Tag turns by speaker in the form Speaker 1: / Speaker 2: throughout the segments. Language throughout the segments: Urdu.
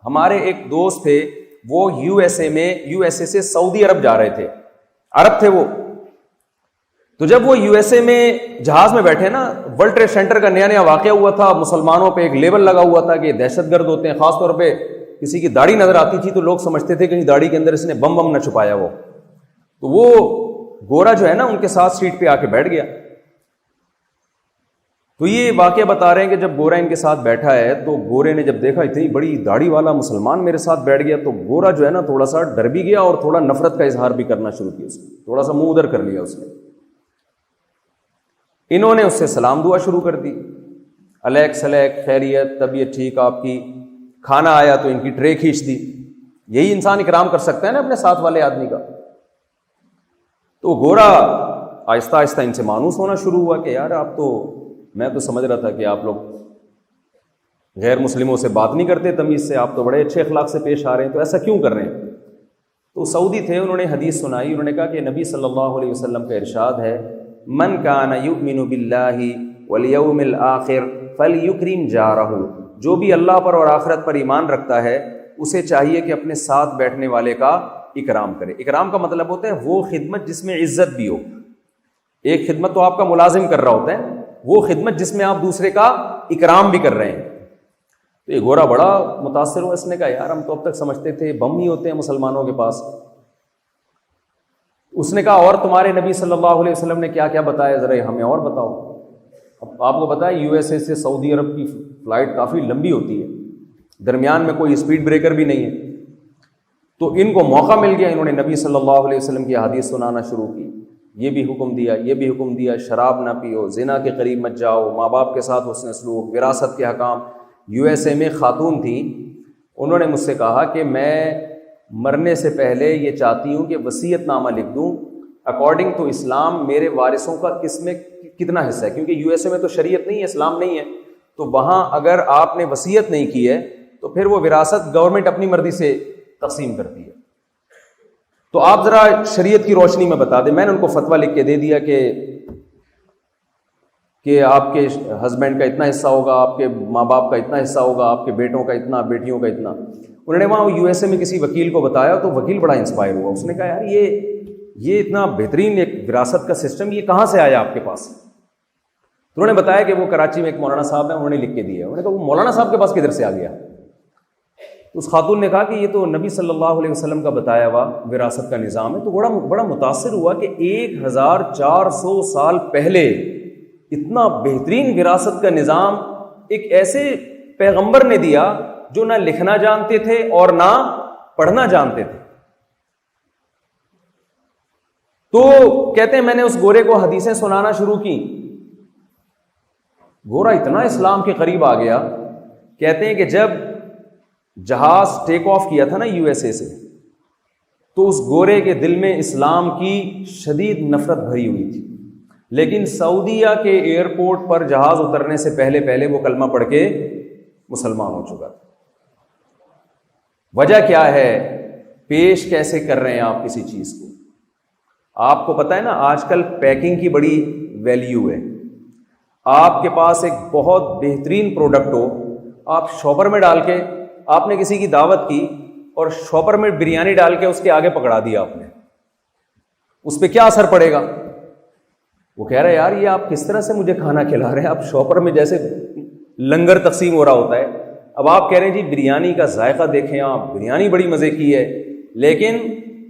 Speaker 1: ہمارے ایک دوست تھے، وہ یو ایس اے سے سعودی عرب جا رہے تھے، عرب تھے وہ. تو جب وہ یو ایس اے میں جہاز میں بیٹھے نا، ورلڈ ٹریڈ سینٹر کا نیا نیا واقعہ ہوا تھا، مسلمانوں پہ ایک لیبل لگا ہوا تھا کہ یہ دہشت گرد ہوتے ہیں. خاص طور پہ کسی کی داڑھی نظر آتی تھی تو لوگ سمجھتے تھے کہ داڑھی کے اندر اس نے بم بم نہ چھپایا ہو. تو وہ گورا جو ہے نا ان کے ساتھ سیٹ پہ آ کے بیٹھ گیا. تو یہ واقعہ بتا رہے ہیں کہ جب گورا ان کے ساتھ بیٹھا ہے تو گورے نے جب دیکھا اتنی بڑی داڑھی والا مسلمان میرے ساتھ بیٹھ گیا، تو گورا جو ہے نا تھوڑا سا ڈر بھی گیا اور تھوڑا نفرت کا اظہار بھی کرنا شروع کیا. اس نے تھوڑا سا منہ ادھر کر لیا اس نے. انہوں نے اس سے سلام دعا شروع کر دی، علیک سلیک، خیریت، طبیعت ٹھیک آپ کی. کھانا آیا تو ان کی ٹرے کھینچ دی. یہی انسان اکرام کر سکتا ہے نا اپنے ساتھ والے آدمی کا. تو گورا آہستہ آہستہ ان سے مانوس ہونا شروع ہوا کہ یار آپ تو، میں تو سمجھ رہا تھا کہ آپ لوگ غیر مسلموں سے بات نہیں کرتے تمیز سے، آپ تو بڑے اچھے اخلاق سے پیش آ رہے ہیں، تو ایسا کیوں کر رہے ہیں؟ تو سعودی تھے، انہوں نے حدیث سنائی. انہوں نے کہا کہ نبی صلی اللہ علیہ وسلم کا ارشاد ہے، من کان یؤمن باللہ والیوم الآخر فلیکرم جارہ. جو بھی اللہ پر اور آخرت پر ایمان رکھتا ہے اسے چاہیے کہ اپنے ساتھ بیٹھنے والے کا اکرام کرے. اکرام کا مطلب ہوتا ہے وہ خدمت جس میں عزت بھی ہو. ایک خدمت تو آپ کا ملازم کر رہا ہوتا ہے، وہ خدمت جس میں آپ دوسرے کا اکرام بھی کر رہے ہیں. تو یہ گورا بڑا متاثر ہوا. اس نے کہا یار ہم تو اب تک سمجھتے تھے بم ہی ہوتے ہیں مسلمانوں کے پاس. اس نے کہا اور تمہارے نبی صلی اللہ علیہ وسلم نے کیا کیا بتایا، ذرا ہمیں اور بتاؤ. اب آپ کو پتا ہے یو ایس اے سے سعودی عرب کی فلائٹ کافی لمبی ہوتی ہے، درمیان میں کوئی اسپیڈ بریکر بھی نہیں ہے. تو ان کو موقع مل گیا، انہوں نے نبی صلی اللہ علیہ وسلم کی حدیث سنانا شروع کی. یہ بھی حکم دیا، یہ بھی حکم دیا، شراب نہ پیو، زنا کے قریب مت جاؤ، ماں باپ کے ساتھ حسن سلوک، وراثت کے حکام. یو ایس اے میں خاتون تھیں، انہوں نے مجھ سے کہا کہ میں مرنے سے پہلے یہ چاہتی ہوں کہ وصیت نامہ لکھ دوں اکارڈنگ ٹو اسلام میرے وارثوں کا کس میں کتنا حصہ ہے. کیونکہ یو ایس اے میں تو شریعت نہیں ہے، اسلام نہیں ہے، تو وہاں اگر آپ نے وصیت نہیں کی ہے تو پھر وہ وراثت گورنمنٹ اپنی مرضی سے تقسیم کرتی ہے. تو آپ ذرا شریعت کی روشنی میں بتا دیں. میں نے ان کو فتویٰ لکھ کے دے دیا کہ آپ کے ہسبینڈ کا اتنا حصہ ہوگا، آپ کے ماں باپ کا اتنا حصہ ہوگا، آپ کے بیٹوں کا اتنا، بیٹیوں کا اتنا. انہوں نے وہاں یو ایس اے میں کسی وکیل کو بتایا تو وکیل بڑا انسپائر ہوا. اس نے کہا یار یہ اتنا بہترین ایک وراثت کا سسٹم یہ کہاں سے آیا آپ کے پاس؟ تو انہوں نے بتایا کہ وہ کراچی میں ایک مولانا صاحب ہیں، انہوں نے لکھ کے دیا. انہوں نے کہا وہ مولانا صاحب کے پاس کدھر سے آ گیا؟ تو اس خاتون نے کہا کہ یہ تو نبی صلی اللہ علیہ وسلم کا بتایا ہوا وراثت کا نظام ہے. تو بڑا متاثر ہوا کہ 1400 سال پہلے اتنا بہترین وراثت کا نظام ایک ایسے پیغمبر نے دیا جو نہ لکھنا جانتے تھے اور نہ پڑھنا جانتے تھے. تو کہتے ہیں میں نے اس گورے کو حدیثیں سنانا شروع کی. گورا اتنا اسلام کے قریب آ گیا. کہتے ہیں کہ جب جہاز ٹیک آف کیا تھا نا یو ایس اے سے، تو اس گورے کے دل میں اسلام کی شدید نفرت بھری ہوئی تھی. لیکن سعودیہ کے ایئرپورٹ پر جہاز اترنے سے پہلے وہ کلمہ پڑھ کے مسلمان ہو چکا تھا. وجہ کیا ہے؟ پیش کیسے کر رہے ہیں آپ کسی چیز کو. آپ کو پتہ ہے نا آج کل پیکنگ کی بڑی ویلیو ہے. آپ کے پاس ایک بہت بہترین پروڈکٹ ہو، آپ شاپر میں ڈال کے، آپ نے کسی کی دعوت کی اور شاپر میں بریانی ڈال کے اس کے آگے پکڑا دیا آپ نے، اس پہ کیا اثر پڑے گا؟ وہ کہہ رہے یار یہ آپ کس طرح سے مجھے کھانا کھلا رہے ہیں، آپ شاپر میں جیسے لنگر تقسیم ہو رہا ہوتا ہے. اب آپ کہہ رہے ہیں جی بریانی کا ذائقہ دیکھیں، آپ بریانی بڑی مزے کی ہے، لیکن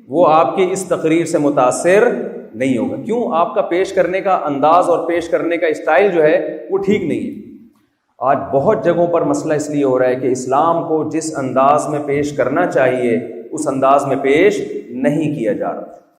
Speaker 1: وہ آپ کی اس تقریر سے متاثر نہیں ہوگا. کیوں؟ آپ کا پیش کرنے کا انداز اور پیش کرنے کا اسٹائل جو ہے وہ ٹھیک نہیں ہے. آج بہت جگہوں پر مسئلہ اس لیے ہو رہا ہے کہ اسلام کو جس انداز میں پیش کرنا چاہیے اس انداز میں پیش نہیں کیا جا رہا.